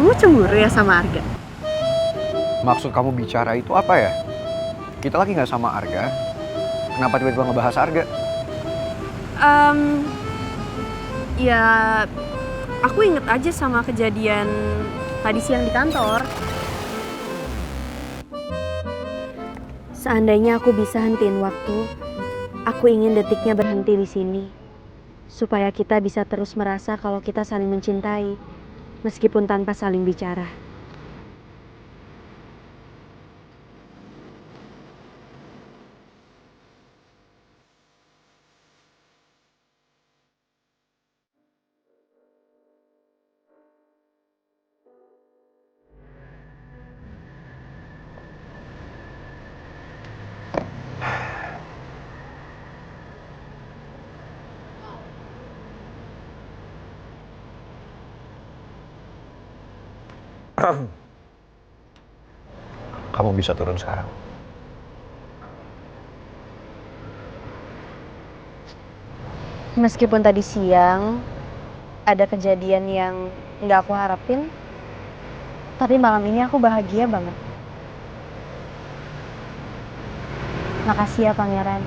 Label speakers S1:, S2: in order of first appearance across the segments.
S1: Kamu cemburu ya sama Arga?
S2: Maksud kamu bicara itu apa ya? Kita lagi nggak sama Arga. Kenapa tiba-tiba ngebahas Arga?
S1: Ya aku inget aja sama kejadian tadi siang di kantor. Seandainya aku bisa hentiin waktu, aku ingin detiknya berhenti di sini. Supaya kita bisa terus merasa kalau kita saling mencintai, meskipun tanpa saling bicara.
S2: Kamu bisa turun sekarang.
S1: Meskipun tadi siang ada kejadian yang nggak aku harapin, tapi malam ini aku bahagia banget. Makasih ya Pangeran.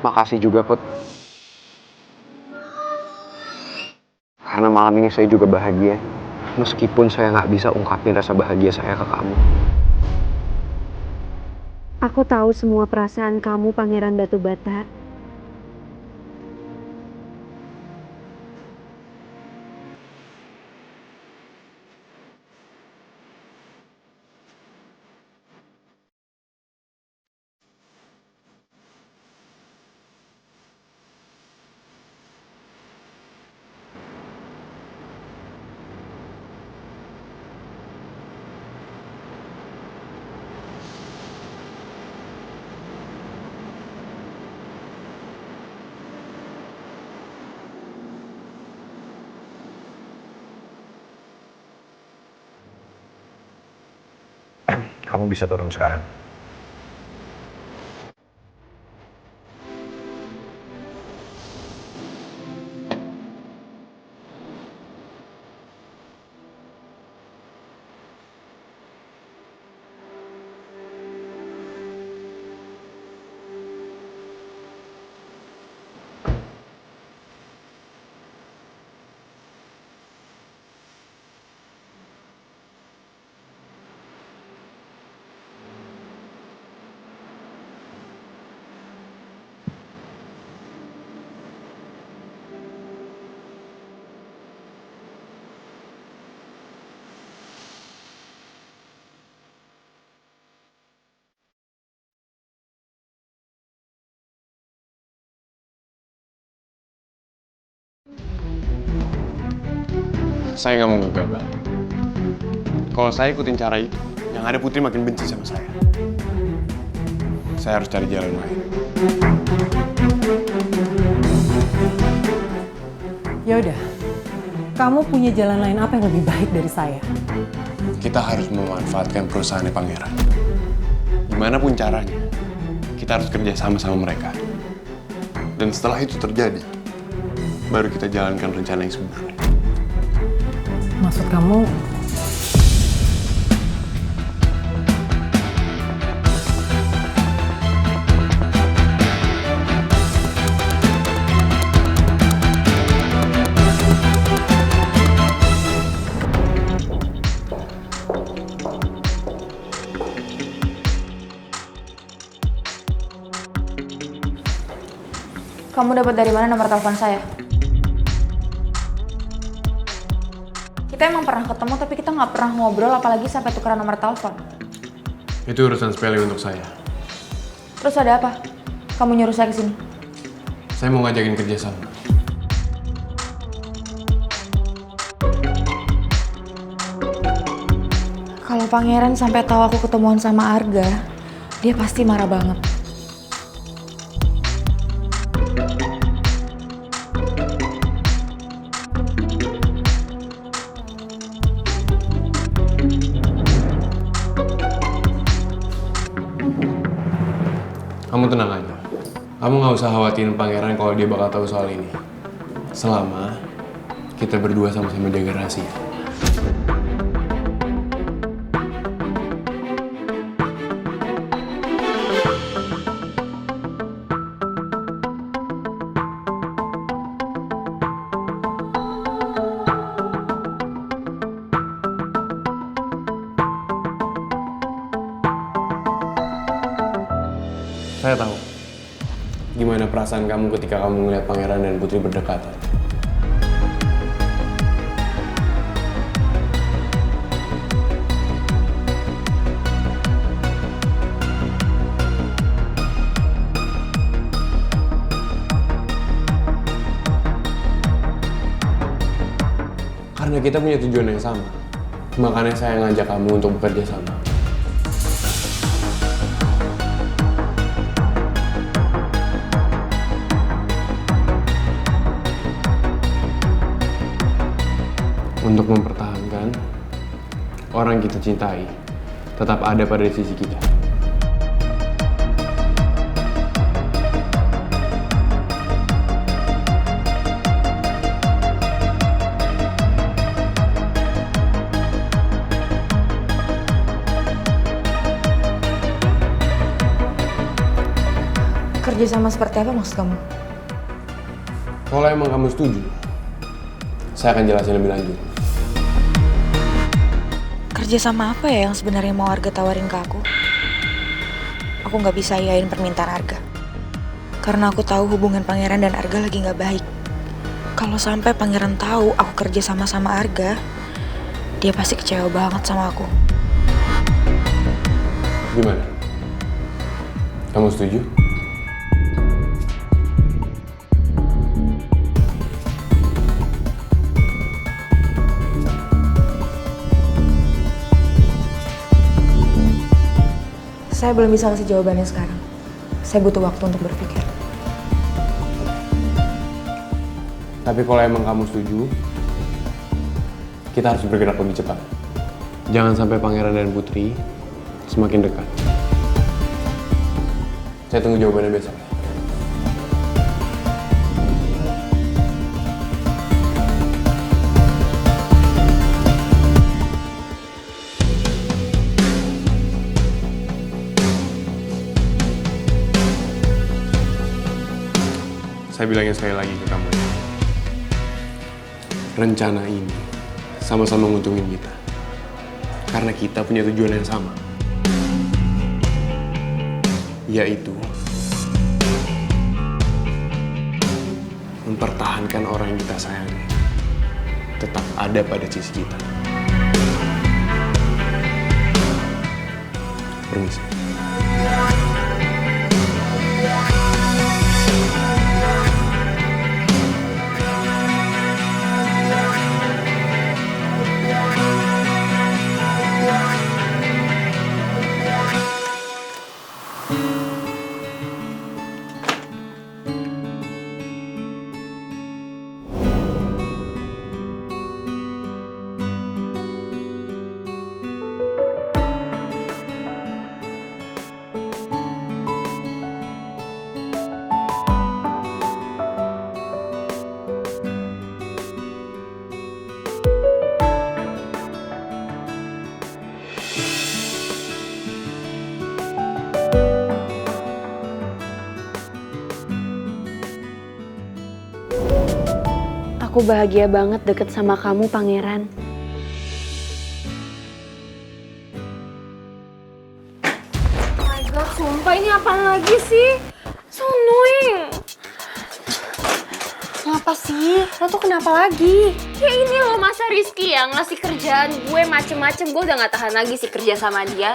S2: Makasih juga, Put. Karena malam ini saya juga bahagia. Meskipun saya nggak bisa ungkapin rasa bahagia saya ke kamu.
S1: Aku tahu semua perasaan kamu, Pangeran Batu Bata.
S2: Kamu bisa turun sekarang.
S3: Saya nggak mau gagal. Kalau saya ikutin cara itu, yang ada Putri makin benci sama saya. Saya harus cari jalan lain.
S4: Ya udah, kamu punya jalan lain apa yang lebih baik dari saya?
S3: Kita harus memanfaatkan perusahaannya Pangeran. Gimana pun caranya, kita harus kerja sama sama mereka. Dan setelah itu terjadi, baru kita jalankan rencana yang sebenarnya.
S4: Maksud kamu,
S5: Kamu dapat dari mana nomor telepon saya? Kita emang pernah ketemu tapi kita nggak pernah ngobrol apalagi sampai tukeran nomor telepon.
S3: Itu urusan sepele untuk saya.
S5: Terus ada apa? Kamu nyuruh saya kesini?
S3: Saya mau ngajakin kerja sama.
S5: Kalau Pangeran sampai tahu aku ketemuan sama Arga, dia pasti marah banget.
S3: Kamu tenang aja. Kamu nggak usah khawatirin Pangeran kalau dia bakal tahu soal ini. Selama kita berdua sama-sama jaga rahasia. Saya tahu gimana perasaan kamu ketika kamu melihat Pangeran dan Putri berdekatan. Karena kita punya tujuan yang sama, makanya saya ngajak kamu untuk bekerja sama. Untuk mempertahankan orang kita cintai tetap ada pada sisi kita.
S5: Kerja sama seperti apa maksud kamu?
S3: Kalau emang kamu setuju, saya akan jelasin lebih lanjut.
S5: Kerja sama apa ya yang sebenarnya mau Arga tawarin ke aku? Aku nggak bisa iyain permintaan Arga. Karena aku tahu hubungan Pangeran dan Arga lagi nggak baik. Kalau sampai Pangeran tahu aku kerja sama Arga, dia pasti kecewa banget sama aku.
S3: Gimana? Kamu setuju?
S5: Saya belum bisa kasih jawabannya sekarang. Saya butuh waktu untuk berpikir.
S3: Tapi kalau emang kamu setuju, kita harus bergerak lebih cepat. Jangan sampai Pangeran dan Putri semakin dekat. Saya tunggu jawabannya besok. Saya bilangin sekali lagi ke kamu ya. Rencana ini sama-sama nguntungin kita. Karena kita punya tujuan yang sama. Yaitu mempertahankan orang yang kita sayangi tetap ada pada sisi kita. Permisi.
S1: Aku bahagia banget deket sama kamu, Pangeran.
S6: Oh my god, sumpah ini apaan lagi sih? So annoying.
S1: Apa sih? Lo tuh kenapa lagi?
S6: Ya ini loh masa Rizky yang ngasih kerjaan gue macem-macem. Gue udah gak tahan lagi sih kerja sama dia.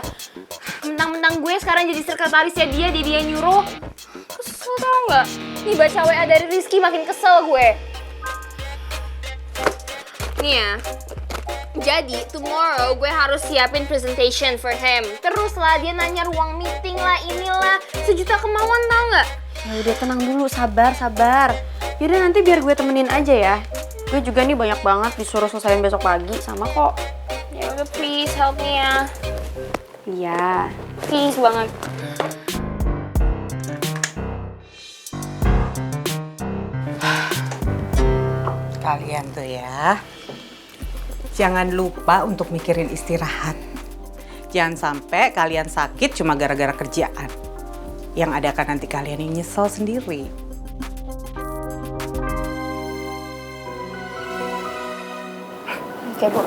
S6: Mentang-mentang gue sekarang jadi sekretarisnya dia nyuruh. Terus lo tau gak? Nih baca WA dari Rizky makin kesel gue. Nih ya. Jadi tomorrow gue harus siapin presentation for him. Terus lah dia nanya ruang meeting lah inilah. Sejuta kemauan tau gak?
S1: Ya udah tenang dulu, sabar. Yaudah nanti biar gue temenin aja ya. Gue juga nih banyak banget disuruh selesaiin besok pagi sama kok.
S6: Ya udah please help me ya.
S1: Iya.
S6: Please banget.
S4: Kalian tuh ya, jangan lupa untuk mikirin istirahat. Jangan sampai kalian sakit cuma gara-gara kerjaan. Yang ada kan nanti kalian yang nyesel sendiri.
S6: Oke Bu.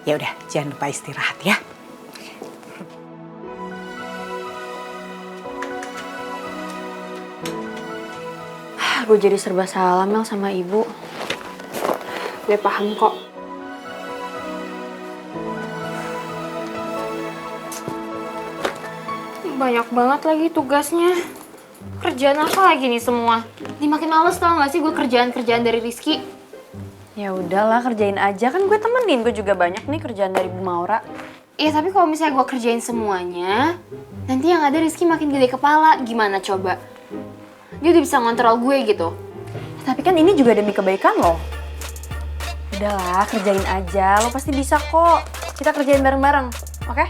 S4: Ya udah, jangan lupa istirahat ya.
S1: Gue jadi serba salah Mel sama ibu.
S6: Gue paham kok. Banyak banget lagi tugasnya. Kerjaan apa lagi nih semua? Ini makin males tau gak sih gue kerjaan-kerjaan dari Rizky?
S1: Ya udahlah kerjain aja, kan gue temenin. Gue juga banyak nih kerjaan dari Bu Maura.
S6: Iya tapi kalau misalnya gue kerjain semuanya, nanti yang ada Rizky makin gede kepala. Gimana coba? Dia udah bisa ngontrol gue gitu.
S1: Tapi kan ini juga demi kebaikan lo. Udahlah kerjain aja, lo pasti bisa kok. Kita kerjain bareng-bareng, oke?